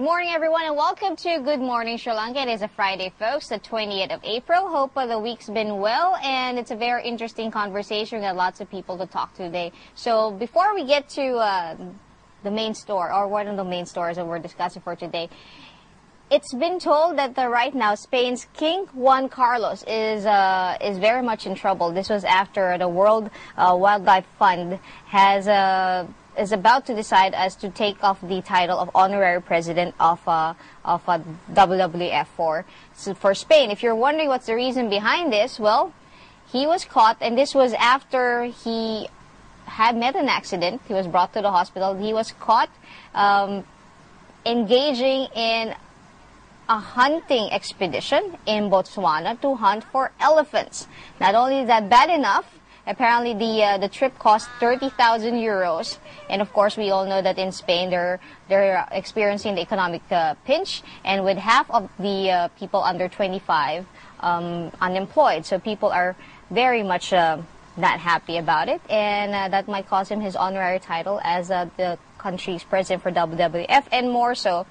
Good morning, everyone, and welcome to Good Morning Sri Lanka. It is a Friday, folks, the 20th of April. Hope the week's been well, and it's a very interesting conversation. We got lots of people to talk to today. So before we get to the main store, or one of the main stores that we're discussing for today, it's been told that right now Spain's King Juan Carlos is very much in trouble. This was after the World Wildlife Fund is about to decide as to take off the title of honorary president of WWF for Spain. If you're wondering what's the reason behind this, well, he was caught, and this was after he had met an accident. He was brought to the hospital. He was caught engaging in a hunting expedition in Botswana to hunt for elephants. Not only is that bad enough, apparently the trip cost 30,000 euros, and of course we all know that in Spain they're experiencing the economic pinch, and with half of the people under 25 unemployed, so people are very much not happy about it, and that might cost him his honorary title as the country's president for WWF, and more so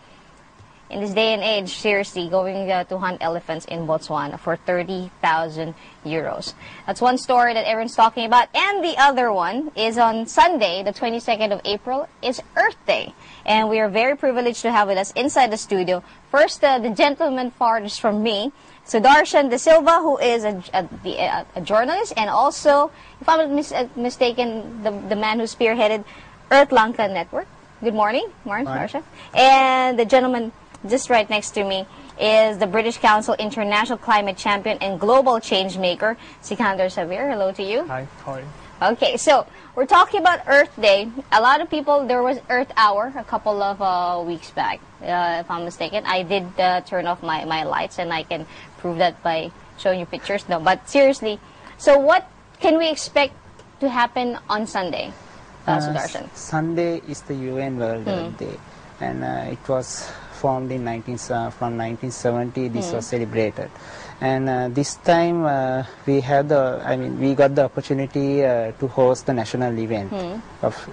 in this day and age, seriously, going to hunt elephants in Botswana for 30,000 euros. That's one story that everyone's talking about. And the other one is on Sunday, the 22nd of April, is Earth Day. And we are very privileged to have with us inside the studio, first the gentleman farthest from me, Sudarsha de Silva, who is a journalist, and also, if I'm not mistaken, the man who spearheaded Earth Lanka Network. Good morning. Morning, Sudarsha. And the gentleman just right next to me is the British Council International Climate Champion and Global Change Maker, Sikander Sabeer. Hello to you. Hi, how are you? Okay, so we're talking about Earth Day. A lot of people, there was Earth Hour a couple of weeks back, if I'm mistaken. I did turn off my lights, and I can prove that by showing you pictures. No, but seriously, so what can we expect to happen on Sunday, Sudarshan? Sunday is the UN World Earth Day, and it was formed in from 1970. This was celebrated, and this time we got the opportunity to host the national event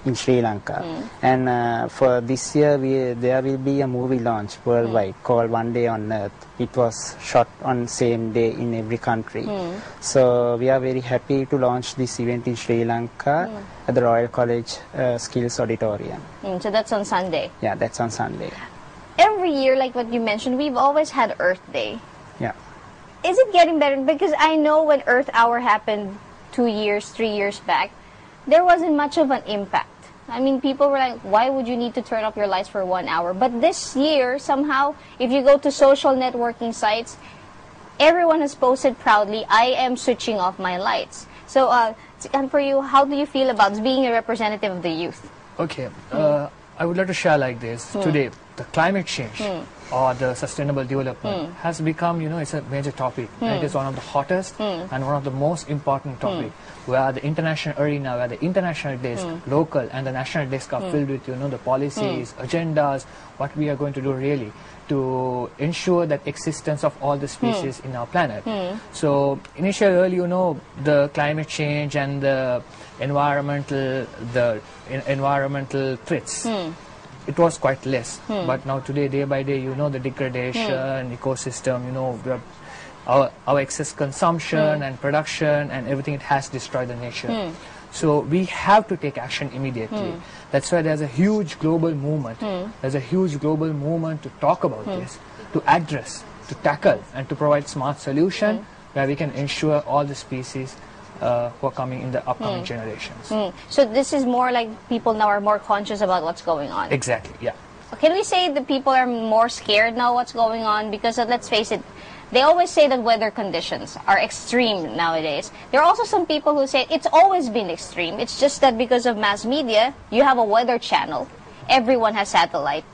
in Sri Lanka, and for this year there will be a movie launch worldwide called One Day on Earth. It was shot on same day in every country, so we are very happy to launch this event in Sri Lanka at the Royal College Skills Auditorium. So that's on Sunday? Yeah, that's on Sunday. Every year, like what you mentioned, we've always had Earth Day. Yeah. Is it getting better? Because I know when Earth Hour happened 2 years, 3 years back, there wasn't much of an impact. I mean, people were like, why would you need to turn off your lights for 1 hour? But this year, somehow, if you go to social networking sites, everyone has posted proudly, I am switching off my lights. So, and for you, how do you feel about being a representative of the youth? Okay, I would like to share like this. Today, the climate change or the sustainable development has become, it's a major topic. And it is one of the hottest and one of the most important topics, where the international arena, where the international desk, local and the national desk are filled with, the policies, agendas, what we are going to do really to ensure that existence of all the species in our planet. So initially, the climate change and the environmental threats, it was quite less. But now today, day by day, the degradation, ecosystem, our excess consumption and production and everything, it has destroyed the nature. So we have to take action immediately. That's why there's a huge global movement. There's a huge global movement to talk about this, to address, to tackle, and to provide smart solution where we can ensure all the species who are coming in the upcoming generations. So this is more like people now are more conscious about what's going on. Exactly, yeah. Can we say that people are more scared now what's going on? Because let's face it, they always say that weather conditions are extreme nowadays. There are also some people who say it's always been extreme. It's just that because of mass media, you have a weather channel. Everyone has satellite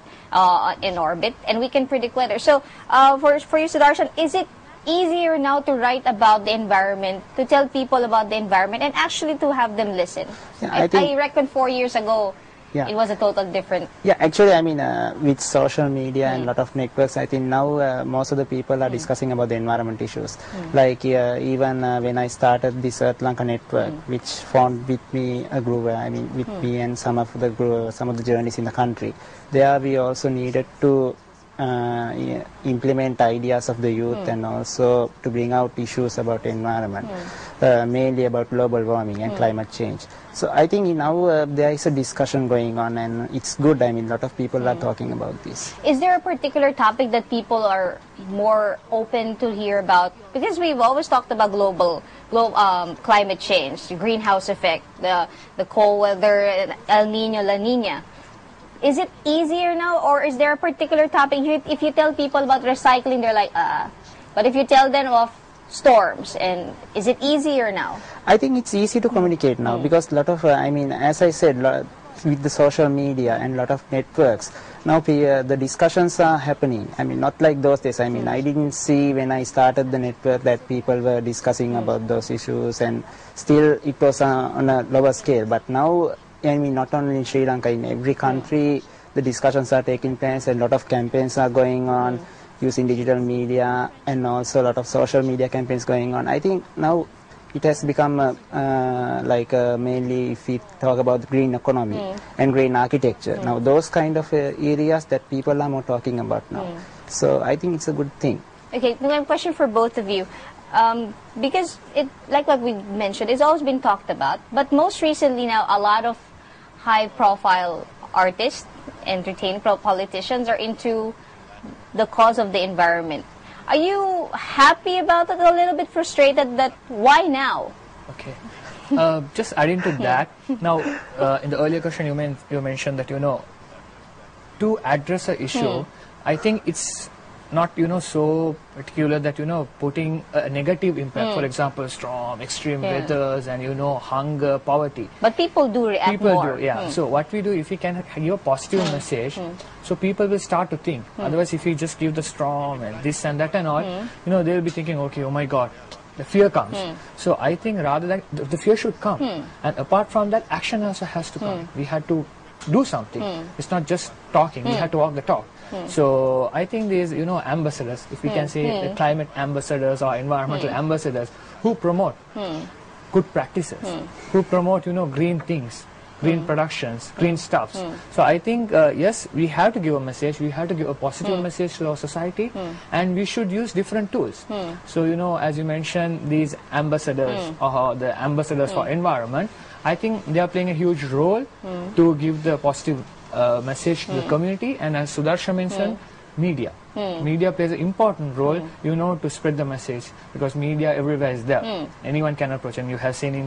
in orbit, and we can predict weather. So for you, Sudarshan, is it easier now to write about the environment, to tell people about the environment, and actually to have them listen? Yeah, I reckon 4 years ago, it was a total different... Yeah, actually, with social media and a lot of networks, I think now most of the people are discussing about the environment issues. Like even when I started this Earth Lanka network, which formed with me a group, with me and some of the journalists in the country, there we also needed to implement ideas of the youth and also to bring out issues about environment, mainly about global warming and climate change. So I think now there is a discussion going on, and it's good. I mean, a lot of people are talking about this. Is there a particular topic that people are more open to hear about? Because we've always talked about global climate change, the greenhouse effect, the cold weather, El Nino, La Nina. Is it easier now, or is there a particular topic? If you tell people about recycling, they're like, but if you tell them of storms, and is it easier now? I think it's easy to communicate now because a lot of, I mean, as I said, with the social media and a lot of networks, now the discussions are happening. I mean, not like those days. I mean, I didn't see when I started the network that people were discussing about those issues, and still it was on a lower scale. But now, I mean, not only in Sri Lanka, in every country, the discussions are taking place, and a lot of campaigns are going on using digital media, and also a lot of social media campaigns going on. I think now it has become mainly, if we talk about green economy and green architecture, now those kind of areas that people are more talking about now. So I think it's a good thing. Okay, now I have a question for both of you. Because it, like what we mentioned, it's always been talked about, but most recently now a lot of high-profile artists, entertainers, politicians are into the cause of the environment. Are you happy about it? A little bit frustrated that why now? Okay. Just adding to that, now in the earlier question you mentioned that to address an issue, I think it's not so particular that putting a negative impact, for example storm, extreme weathers, and hunger, poverty. But people do react more. So what we do, if we can give a positive message, so people will start to think. Otherwise, if we just give the storm and this and that and all, they'll be thinking, okay, oh my God, the fear comes. So I think rather than the fear should come, and apart from that, action also has to come. We had to do something. It's not just talking. We have to walk the talk. So I think these, ambassadors, if we can say the climate ambassadors or environmental ambassadors, who promote good practices, who promote, green things, green productions, green stuffs. So I think, yes, we have to give a message. We have to give a positive message to our society, and we should use different tools. So, as you mentioned, these ambassadors, or the ambassadors for environment, I think they are playing a huge role to give the positive message to the community, and as Sudarsha mentioned, media. Media plays an important role, to spread the message, because media everywhere is there. Anyone can approach, and you have seen in,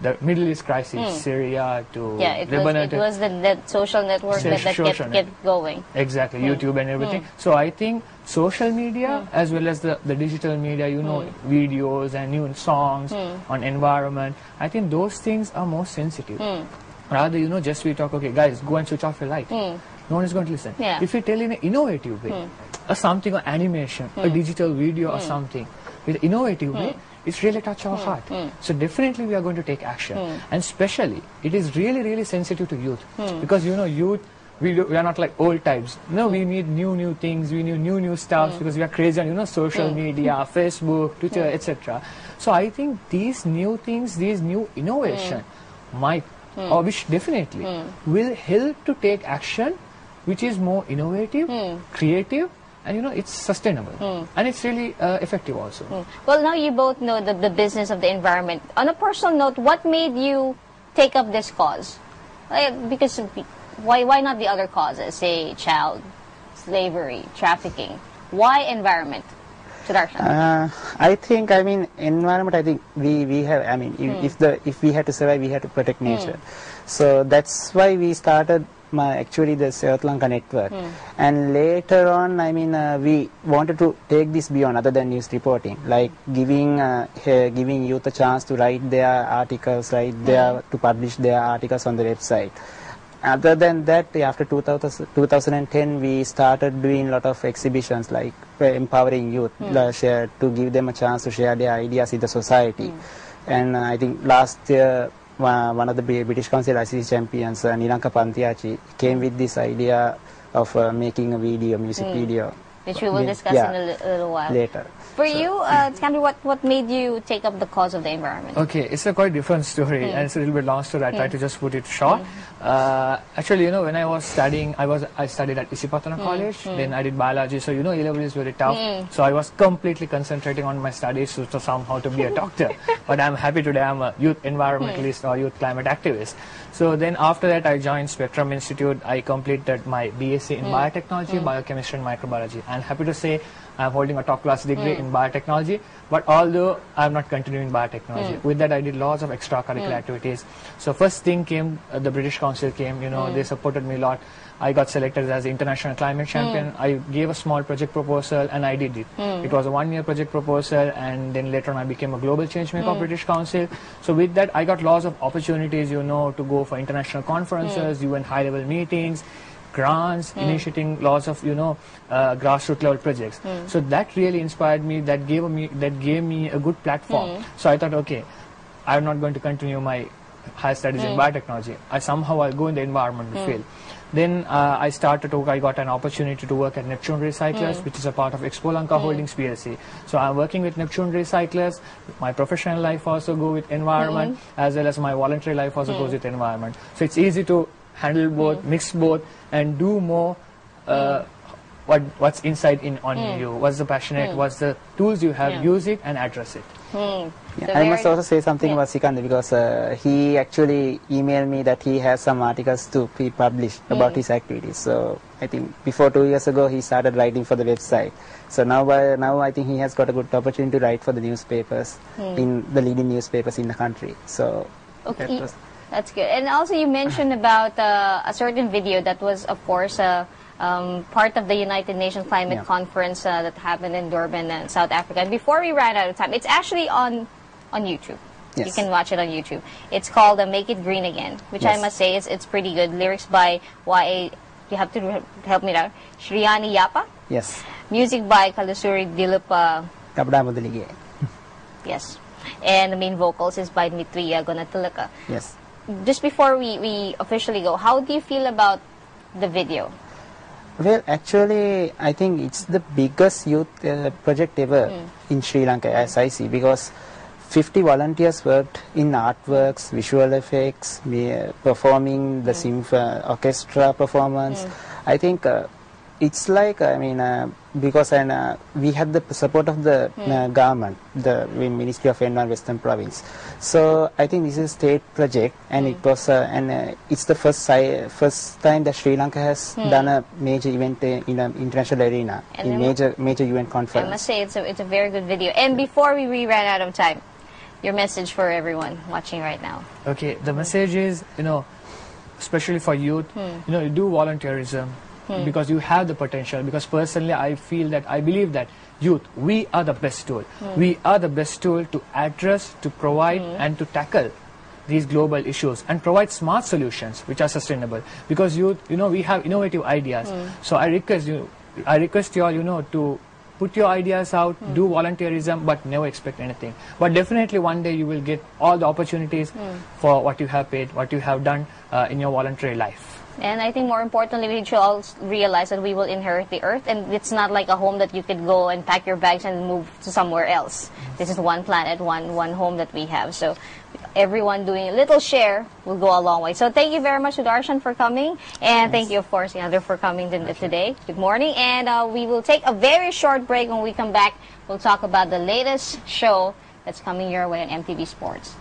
the Middle East crisis, Syria to Lebanon. It was the social network that get going. Exactly, YouTube and everything. So I think social media as well as the digital media, videos and new songs on environment, I think those things are more sensitive. Rather, just we talk, okay, guys, go and switch off your light. No one is going to listen. If we tell in an innovative way, or something, or animation, a digital video or something, with an innovative way, it's really touch our heart. So definitely we are going to take action. And especially, it is really, really sensitive to youth. Because, youth, we are not like old types. No, we need new things, we need new stuff, because we are crazy on, social media, Facebook, Twitter, etc. So I think these new things, these new innovation might, or which definitely will help to take action which is more innovative, creative, and it's sustainable, and it's really effective also. Well, now you both know the business of the environment. On a personal note, what made you take up this cause? Because why not the other causes, say child slavery, trafficking? Why environment? I think, environment, I think we have, if we had to survive, we had to protect nature. So that's why we started actually the South Lanka network. And later on, we wanted to take this beyond, other than news reporting, like giving youth a chance to write their articles, to publish their articles on the website. Other than that, after 2010, we started doing a lot of exhibitions, like empowering youth, to give them a chance to share their ideas in the society. And I think last year, one of the British Council ICC champions, Nilanka Pantiachi, came with this idea of making a music video. Which we will discuss in a little while. Later. For you, Sikander, what made you take up the cause of the environment? Okay, it's a quite different story, and it's a little bit long story. I try to just put it short. Actually, you know, when I was studying, I studied at Isipatana College. Then I did biology. So you know, A-level is very tough. So I was completely concentrating on my studies to somehow to be a doctor. But I'm happy today. I'm a youth environmentalist or youth climate activist. So then after that, I joined Spectrum Institute. I completed my BSc in biotechnology, biochemistry, and microbiology. I'm happy to say I'm holding a top class degree in biotechnology, but although I'm not continuing biotechnology, with that I did lots of extracurricular activities. So first thing came, the British Council came, you know, they supported me a lot. I got selected as the International Climate Champion. I gave a small project proposal and I did it. It was a 1-year project proposal, and then later on I became a global changemaker of British Council. So with that I got lots of opportunities, you know, to go for international conferences, UN high-level meetings, grants, initiating lots of, you know, grassroots level projects. So that really inspired me. That gave me a good platform. So I thought, okay, I'm not going to continue my higher studies in biotechnology. I'll go in the environmental field. Then I got an opportunity to work at Neptune Recyclers, which is a part of Expo Lanka Holdings PLC. So I'm working with Neptune Recyclers. My professional life also go with environment, as well as my voluntary life also goes with environment. So it's easy to handle both, mix both, and do more what's inside on you, what's the passionate, what's the tools you have, use it and address it. I must also say something about Sikander, because he actually emailed me that he has some articles to be published about his activities. So I think before 2 years ago he started writing for the website. So now I think he has got a good opportunity to write for the newspapers, in the leading newspapers in the country. So that's good. And also you mentioned about a certain video that was, of course, part of the United Nations Climate Conference that happened in Durban, South Africa. And before we ran out of time, it's actually on YouTube. Yes. You can watch it on YouTube. It's called Make It Green Again, which I must say it's pretty good. Lyrics by Y.A. You have to help me out. Shriyani Yapa. Yes. Music by Kalusuri Dilupa. Yes. And the main vocals is by Dmitry Gonatulaka. Yes. Just before we officially go, how do you feel about the video? Well, actually, I think it's the biggest youth project ever in Sri Lanka, as I see, because 50 volunteers worked in artworks, visual effects, performing the orchestra performance. I think it's like, I mean, because we had the support of the government, the Ministry of Environment Western Province. So I think this is a state project, and it was, it's the first time that Sri Lanka has done a major event in an international arena, and in major UN conference. I must say it's a very good video. And before we ran out of time, your message for everyone watching right now. Okay, the message is, you know, especially for youth, you know, you do volunteerism. Because you have the potential. Because personally, I believe that youth, we are the best tool. We are the best tool to address, to provide, and to tackle these global issues and provide smart solutions which are sustainable. Because youth, you know, we have innovative ideas. So I request you all, you know, to put your ideas out, do volunteerism, but never expect anything. But definitely one day you will get all the opportunities for what you have paid, what you have done in your voluntary life. And I think more importantly, we should all realize that we will inherit the earth, and it's not like a home that you could go and pack your bags and move to somewhere else. This is one planet, one home that we have. So everyone doing a little share will go a long way. So thank you very much, Sudarshan, for coming. And thank you, of course, Sikander, for coming today. Good morning. And we will take a very short break. When we come back, we'll talk about the latest show that's coming your way on MTV Sports.